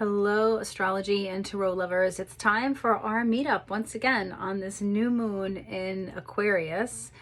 Hello, astrology and tarot lovers. It's time for our meetup once again on this new moon in Aquarius.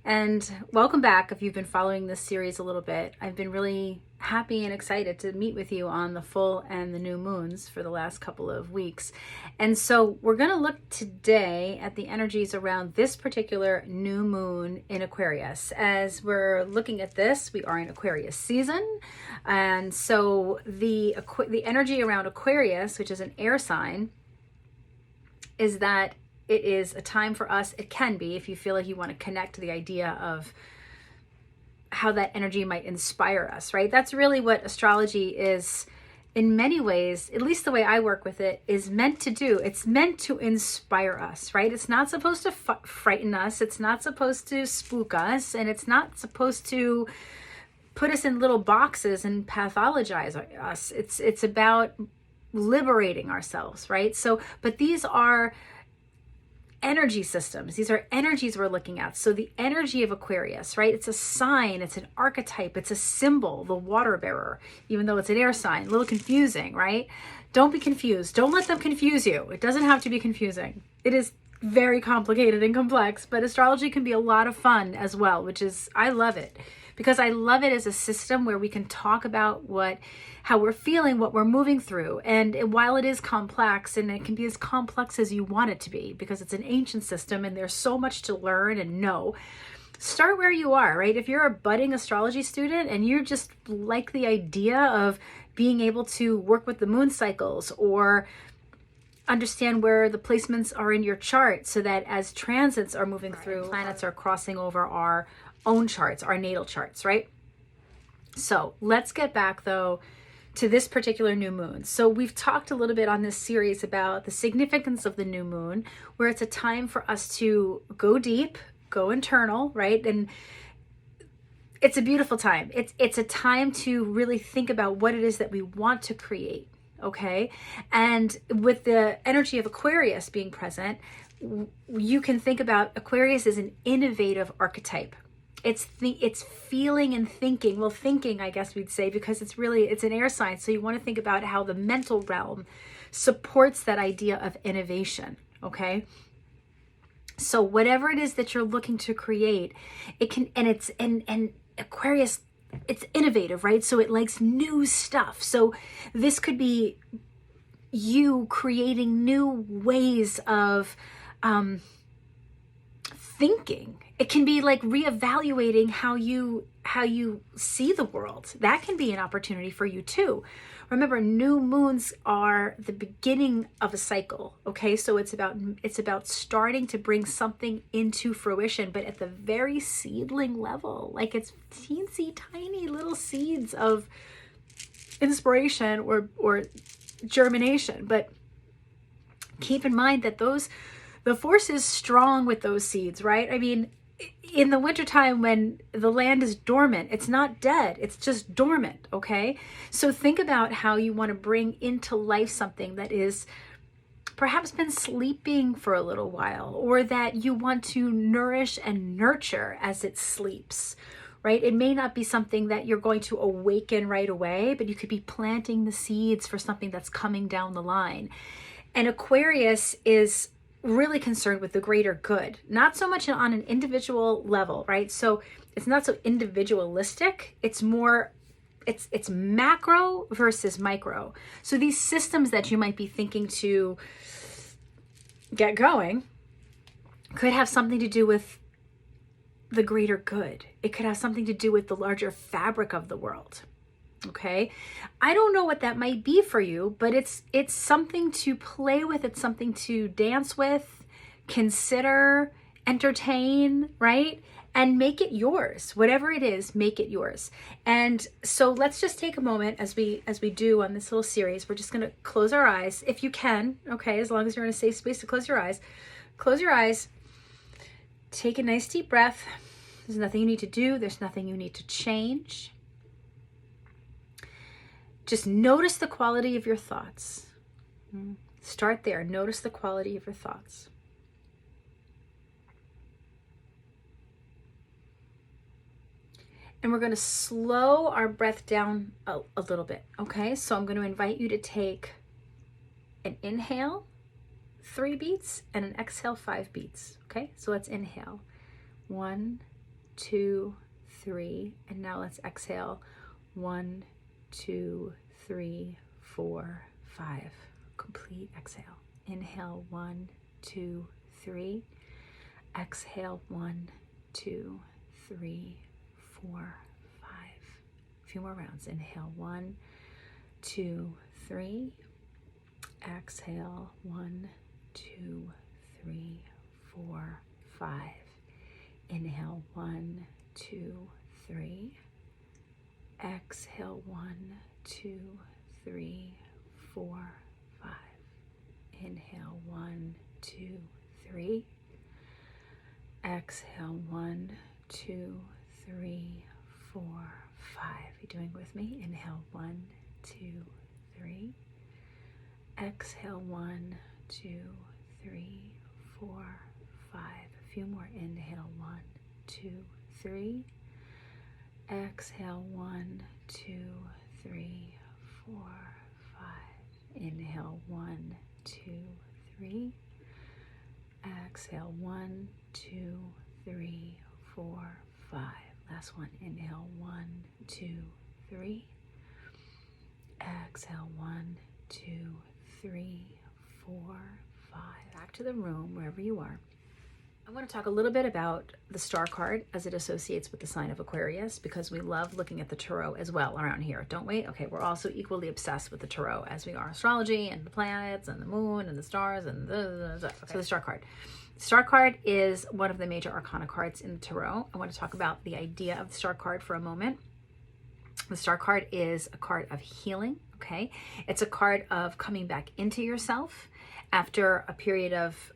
And welcome back if you've been following this series a little bit. I've been really happy and excited to meet with you on the full and the new moons for the last couple of weeks. And so we're going to look today at the energies around this particular new moon in Aquarius. As we're looking at this, we are in Aquarius season. And so the energy around Aquarius, which is an air sign, is that it is a time for us. It can be, if you feel like you want to connect to the idea of how that energy might inspire us, right? That's really what astrology is in many ways, at least the way I work with it, is meant to do. It's meant to inspire us, right? It's not supposed to frighten us. It's not supposed to spook us. And it's not supposed to put us in little boxes and pathologize us. It's about liberating ourselves, right? So, but these are energy systems. These are energies we're looking at. So the energy of Aquarius, right? It's a sign, it's an archetype, it's a symbol, the water bearer, even though it's an air sign. A little confusing, right? Don't be confused. Don't let them confuse you. It doesn't have to be confusing. It is very complicated and complex, but astrology can be a lot of fun as well, which is, I love it. Because I love it as a system where we can talk about how we're feeling, what we're moving through. And while it is complex, and it can be as complex as you want it to be, because it's an ancient system and there's so much to learn and know, start where you are, right? If you're a budding astrology student and you just like the idea of being able to work with the moon cycles or understand where the placements are in your chart so that as transits are moving through, planets are crossing over our own charts, our natal charts, right? So let's get back though to this particular new moon. So we've talked a little bit on this series about the significance of the new moon, where it's a time for us to go deep, go internal, right? And it's a beautiful time. It's a time to really think about what it is that we want to create, okay? And with the energy of Aquarius being present, you can think about Aquarius as an innovative archetype. It's feeling and thinking. Well, thinking, I guess we'd say, because it's an air sign. So you want to think about how the mental realm supports that idea of innovation. Okay. So whatever it is that you're looking to create, it can, and Aquarius, it's innovative, right? So it likes new stuff. So this could be you creating new ways of, thinking. It can be like reevaluating how you see the world. That can be an opportunity for you too. Remember, new moons are the beginning of a cycle. Okay, so it's about starting to bring something into fruition, but at the very seedling level, like it's teensy tiny little seeds of inspiration or germination. But keep in mind that the force is strong with those seeds, right? I mean, in the wintertime when the land is dormant, it's not dead, it's just dormant, okay? So think about how you want to bring into life something that is perhaps been sleeping for a little while, or that you want to nourish and nurture as it sleeps, right? It may not be something that you're going to awaken right away, but you could be planting the seeds for something that's coming down the line. And Aquarius is really concerned with the greater good, not so much on an individual level, right? So it's not so individualistic. It's more, it's macro versus micro. So these systems that you might be thinking to get going could have something to do with the greater good. It could have something to do with the larger fabric of the world. Okay, I don't know what that might be for you, but it's something to play with. It's something to dance with, consider, entertain, right? And make it yours. Whatever it is, make it yours. And so let's just take a moment as we do on this little series. We're just going to close our eyes if you can. Okay, as long as you're in a safe space to close your eyes. Close your eyes. Take a nice deep breath. There's nothing you need to do. There's nothing you need to change. Just notice the quality of your thoughts. Start there. Notice the quality of your thoughts. And we're going to slow our breath down a little bit. Okay, so I'm going to invite you to take an inhale 3 beats and an exhale 5 beats. Okay, so let's inhale 1, 2, 3, and now let's exhale 1, 2, 3, 4, 5. Complete exhale. Inhale 1, 2, 3. Exhale 1, 2, 3, 4, 5. A few more rounds. Inhale 1, 2, 3. Exhale 1, 2, 3, 4, 5. Inhale 1, 2, 3. Exhale 1, 2, 3, 4, 5. Inhale 1, 2, 3. Exhale 1, 2, 3, 4, 5. You doing with me? Inhale 1, 2, 3. Exhale 1, 2, 3, 4, 5. A few more. Inhale 1, 2, 3. Exhale 1, 2, 3, 4, 5. Inhale 1, 2, 3. Exhale 1, 2, 3, 4, 5. Last one. Inhale 1, 2, 3. Exhale 1, 2, 3, 4, 5. Back to the room, wherever you are. I want to talk a little bit about the star card as it associates with the sign of Aquarius, because we love looking at the tarot as well around here, don't we? Okay, we're also equally obsessed with the tarot as we are astrology and the planets and the moon and the stars and okay. So the star card. The star card is one of the major arcana cards in the tarot. I want to talk about the idea of the star card for a moment. The star card is a card of healing, okay? It's a card of coming back into yourself after a period of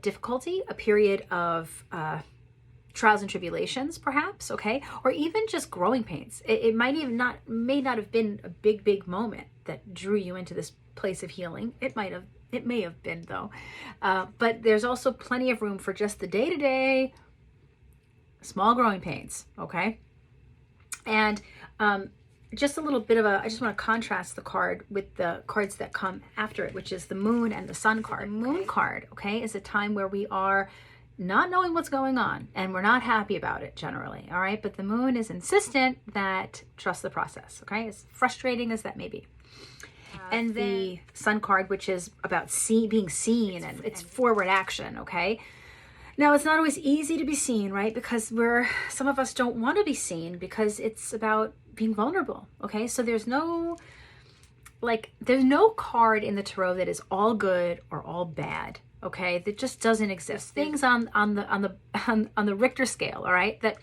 difficulty, a period of trials and tribulations, perhaps, okay? Or even just growing pains. It may not have been a big moment that drew you into this place of healing. It may have been though. But there's also plenty of room for just the day-to-day small growing pains, okay? And just a little bit of I just want to contrast the card with the cards that come after it, which is the moon and the sun card. The moon card, okay, is a time where we are not knowing what's going on and we're not happy about it generally, all right? But the moon is insistent that trust the process, okay? As frustrating as that may be. And the sun card, which is about being seen, and it's forward action, okay? Now, it's not always easy to be seen, right? Because some of us don't want to be seen because it's about being vulnerable, okay? So there's no card in the tarot that is all good or all bad, okay? That just doesn't exist. Things on the Richter scale, all right, that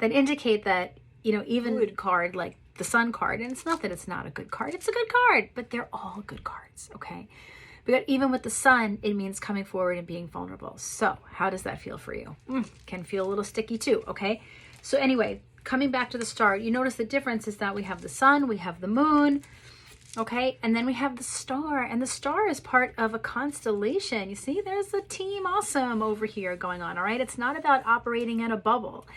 indicate that, you know, even a good card like the sun card, and it's not that it's not a good card, it's a good card, but they're all good cards, okay? But even with the sun, it means coming forward and being vulnerable. So how does that feel for you? Can feel a little sticky too, okay? So anyway, coming back to the star, you notice the difference is that we have the sun, we have the moon, okay? And then we have the star, and the star is part of a constellation. You see, there's a team awesome over here going on, all right? It's not about operating in a bubble.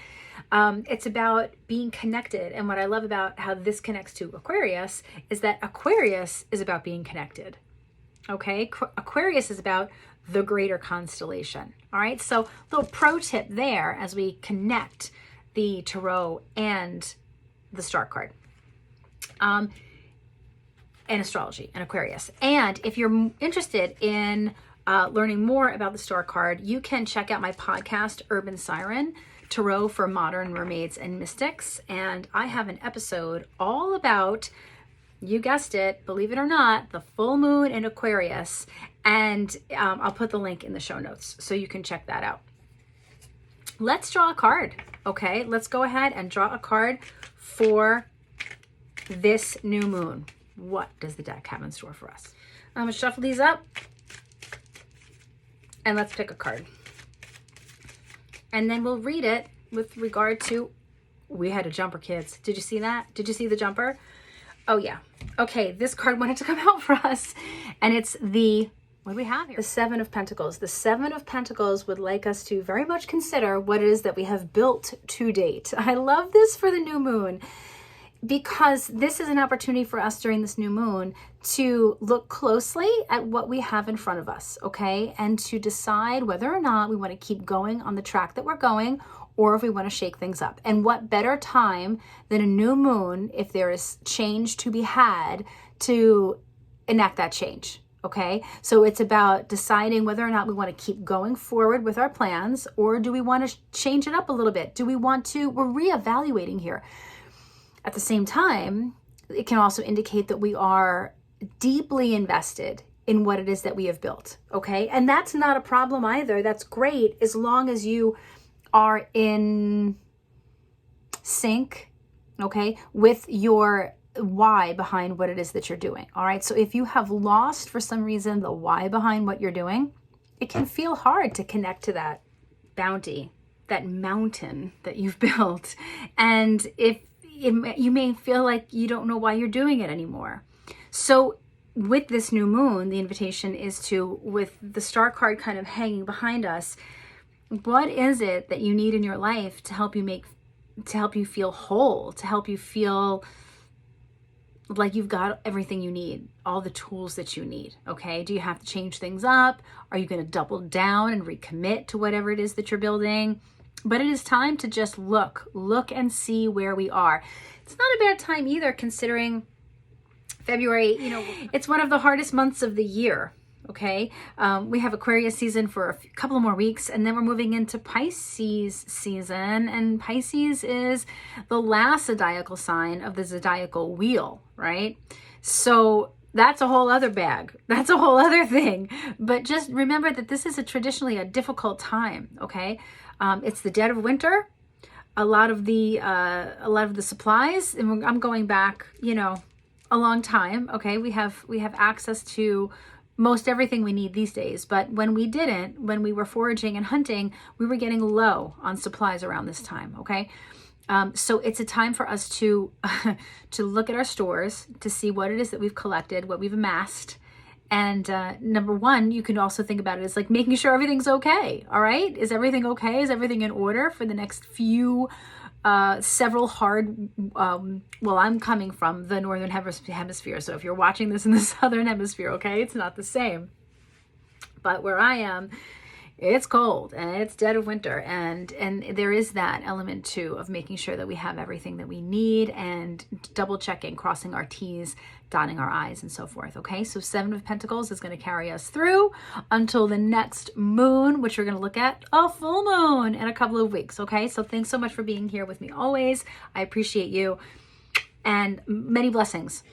It's about being connected. And what I love about how this connects to Aquarius is that Aquarius is about being connected. Okay, Aquarius is about the greater constellation. All right, so little pro tip there as we connect the tarot and the star card, and astrology and Aquarius. And if you're interested in learning more about the star card, you can check out my podcast, Urban Siren, Tarot for Modern Mermaids and Mystics. And I have an episode all about, you guessed it, believe it or not, the full moon in Aquarius. And I'll put the link in the show notes so you can check that out. Let's draw a card, okay? Let's go ahead and draw a card for this new moon. What does the deck have in store for us? I'm gonna shuffle these up and let's pick a card. And then we'll read it with regard to, we had a jumper, kids. Did you see that? Did you see the jumper? Oh yeah. Okay, this card wanted to come out for us. And it's what do we have here? The Seven of Pentacles. The Seven of Pentacles would like us to very much consider what it is that we have built to date. I love this for the new moon. because this is an opportunity for us during this new moon to look closely at what we have in front of us, okay? And to decide whether or not we want to keep going on the track that we're going, or if we want to shake things up. And what better time than a new moon, if there is change to be had, to enact that change, okay? So it's about deciding whether or not we want to keep going forward with our plans, or do we want to change it up a little bit? We're reevaluating here. At the same time, it can also indicate that we are deeply invested in what it is that we have built, okay? And that's not a problem either. That's great as long as you are in sync, okay, with your why behind what it is that you're doing, all right? So if you have lost for some reason the why behind what you're doing, it can feel hard to connect to that bounty, that mountain that you've built. And you may feel like you don't know why you're doing it anymore. So with this new moon, the invitation is to, with the star card kind of hanging behind us, what is it that you need in your life to help you feel whole, to help you feel like you've got everything you need, all the tools that you need, okay? Do you have to change things up? Are you going to double down and recommit to whatever it is that you're building? But it is time to just look and see where we are. It's not a bad time either, considering February, it's one of the hardest months of the year, okay? We have Aquarius season for a couple more weeks, and then we're moving into Pisces season, and Pisces is the last zodiacal sign of the zodiacal wheel, right? So that's a whole other bag. That's a whole other thing. But just remember that this is traditionally a difficult time, okay? It's the dead of winter. A lot of the supplies, and I'm going back, a long time. Okay, we have access to most everything we need these days. But when we were foraging and hunting, we were getting low on supplies around this time. Okay, so it's a time for us to look at our stores to see what it is that we've collected, what we've amassed. And number one, you can also think about it as like making sure everything's okay. All right. Is everything okay? Is everything in order for the next several hard, well, I'm coming from the Northern Hemisphere. So if you're watching this in the Southern Hemisphere, okay, it's not the same. But where I am, it's cold and it's dead of winter. And there is that element too of making sure that we have everything that we need and double checking, crossing our T's, dotting our I's, and so forth. Okay, so Seven of Pentacles is going to carry us through until the next moon, which we're going to look at a full moon in a couple of weeks. Okay, so thanks so much for being here with me always. I appreciate you, and many blessings.